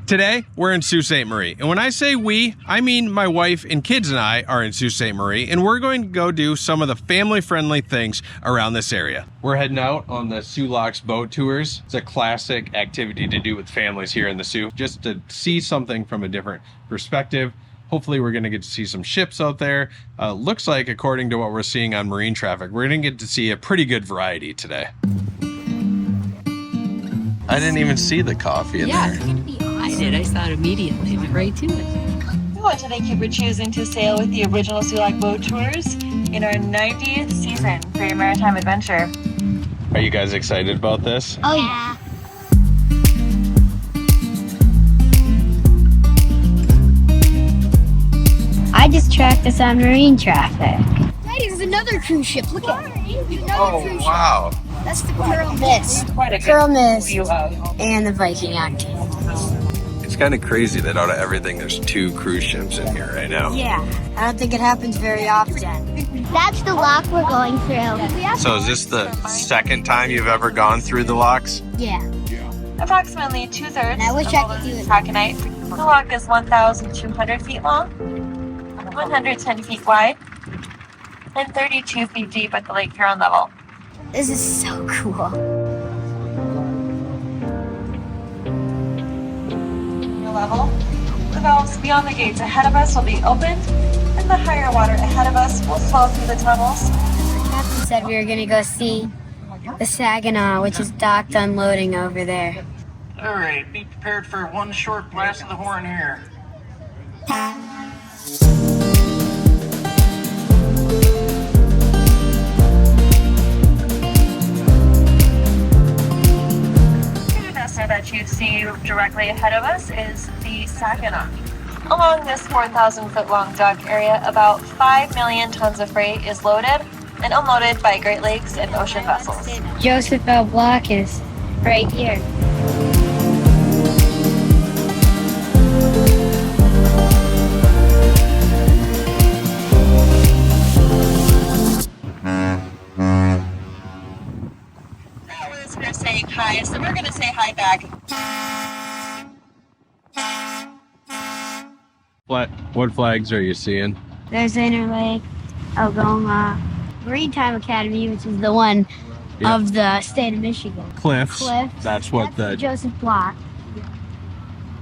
Today, we're in Sault Ste. Marie, and when I say we, I mean my wife and kids and I are in Sault Ste. Marie, and we're going to go do some of the family-friendly things around this area. We're heading out on the Soo Locks Boat Tours. It's a classic activity to do with families here in the Soo, just to see something from a different perspective. Hopefully we're going to get to see some ships out there. Looks like, according to what we're seeing on marine traffic, we're going to get to see a pretty good variety today. I didn't even see the coffee in there. I did. I saw it immediately. I went right to it. We want to thank you for choosing to sail with the original Soo Locks Boat Tours in our 90th season for your maritime adventure. Are you guys excited about this? Oh, yeah. I just tracked us on marine traffic. Daddy, there's another cruise ship. Look at it. Oh, wow. That's the Pearl Mist. Quite a Pearl Mist view of. and the Viking Act. It's kind of crazy that out of everything, there's 2 cruise ships in here right now. Yeah, I don't think it happens very often. That's the lock we're going through. So is this the second time you've ever gone through the locks? Yeah. Approximately 2/3 I wish of I all could do it. taconite. The lock is 1,200 feet long, 110 feet wide, and 32 feet deep at the lake Huron level. This is so cool. Level. The valves beyond the gates ahead of us will be opened, and the higher water ahead of us will flow through the tunnels. The captain said we were going to go see the Saginaw, which is docked unloading over there. All right, be prepared for one short blast of the horn here. The vessel that you see directly ahead of us is the Saginaw. Along this 4,000-foot long dock area, about 5 million tons of freight is loaded and unloaded by Great Lakes and ocean vessels. Joseph L. Block is right here. That was her saying hi, so we're going to say hi back. What flags are you seeing? There's Interlake, Algoma, Maritime Academy, which is the one of the state of Michigan. Cliffs. That's what the Joseph Block.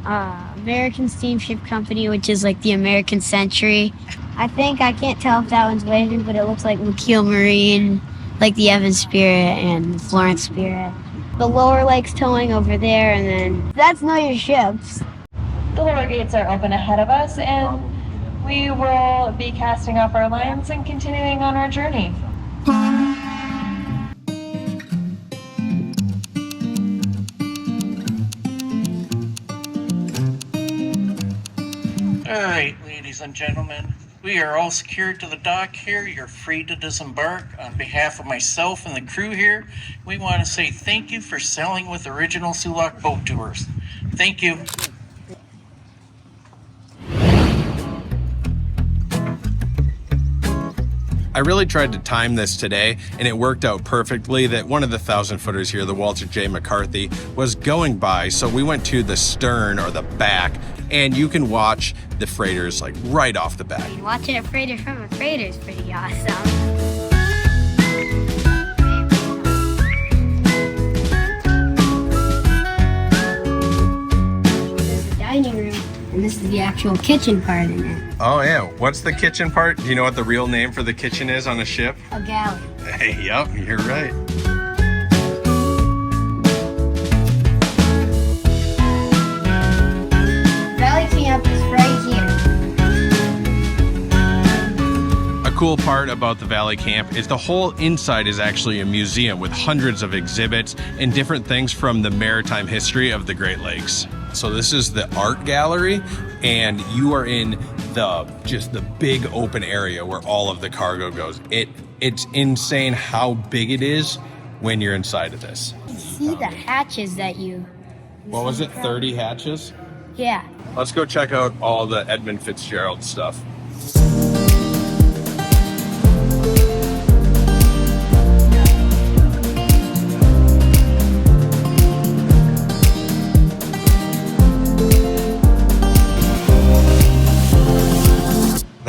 American Steamship Company, which is like the American Century. I can't tell if that one's waving, but it looks like McKeel Marine, like the Evans Spirit and Florence Spirit. The lower lake's towing over there, and then that's Know Your Ships. The lower gates are open ahead of us, and we will be casting off our lines and continuing on our journey. All right, ladies and gentlemen, we are all secured to the dock here. You're free to disembark. On behalf of myself and the crew here, we want to say thank you for sailing with original Soo Locks Boat Tours. Thank you. I really tried to time this today, and it worked out perfectly that one of the 1,000-footers here, the Walter J. McCarthy, was going by. So we went to the stern or the back, and you can watch the freighters like right off the bat. Watching a freighter from a freighter is pretty awesome. Dining room, and this is the actual kitchen part in it. Oh yeah, what's the kitchen part? Do you know what the real name for the kitchen is on a ship? A galley. Hey, yep, you're right. Valley camp is right here. A cool part about the Valley Camp is the whole inside is actually a museum with hundreds of exhibits and different things from the maritime history of the Great Lakes. So this is the art gallery, and you are in the big open area where all of the cargo goes. It's insane how big it is when you're inside of this. See the hatches that you... What was it, 30 hatches? Yeah. Let's go check out all the Edmund Fitzgerald stuff.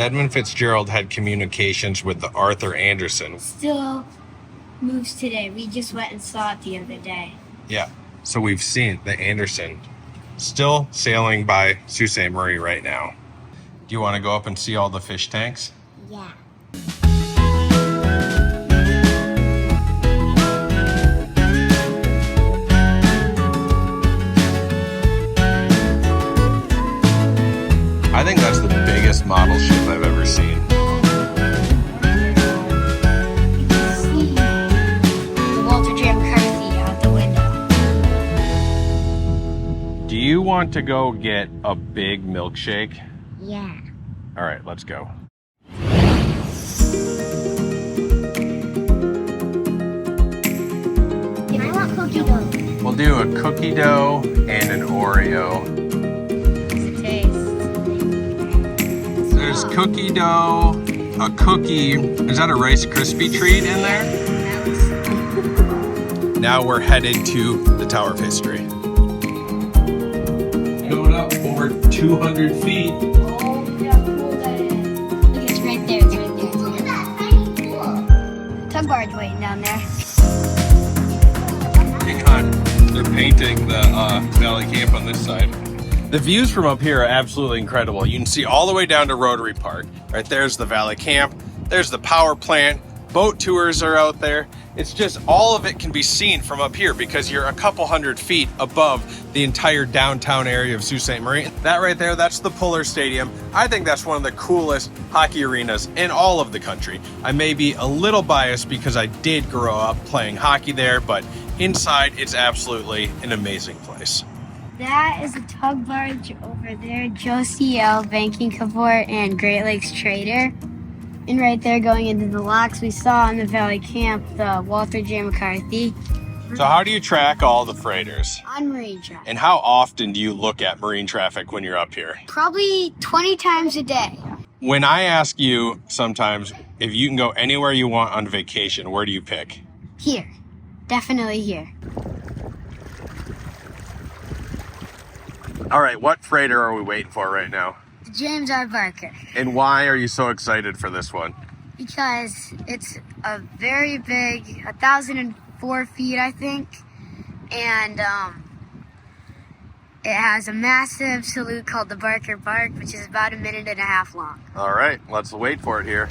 Edmund Fitzgerald had communications with the Arthur Anderson. Still moves today. We just went and saw it the other day. Yeah. So we've seen the Anderson still sailing by Sault Ste. Marie right now. Do you want to go up and see all the fish tanks? Yeah. I think that's the biggest model ship I've ever seen. You can see the Walter J. McCarthy out the window. Do you want to go get a big milkshake? Yeah. All right, let's go. And I want cookie dough. We'll do a cookie dough and an Oreo. There's cookie dough, a cookie. Is that a Rice Krispie treat in there? Now we're headed to the Tower of History. Going up over 200 feet. Oh, look how cool that is. Look, it's right there. It's right there. Look at that. Tiny pool. Tug barge waiting down there. Hang on. They're painting the Valley Camp on this side. The views from up here are absolutely incredible. You can see all the way down to Rotary Park. Right there's the Valley Camp. There's the power plant. Boat tours are out there. It's just all of it can be seen from up here because you're a couple hundred feet above the entire downtown area of Sault Ste. Marie. That right there, that's the Puller Stadium. I think that's one of the coolest hockey arenas in all of the country. I may be a little biased because I did grow up playing hockey there, but inside it's absolutely an amazing place. That is a tug barge over there, Josie L. Banking Cavort and Great Lakes Trader. And right there going into the locks, we saw on the Valley Camp the Walter J. McCarthy. So how do you track all the freighters? On marine traffic. And how often do you look at marine traffic when you're up here? Probably 20 times a day. When I ask you sometimes if you can go anywhere you want on vacation, where do you pick? Here. Definitely here. All right, what freighter are we waiting for right now? James R. Barker. And why are you so excited for this one? Because it's a very big, 1,004 feet, I think. And it has a massive salute called the Barker Bark, which is about 1.5 minutes long. All right, let's wait for it here.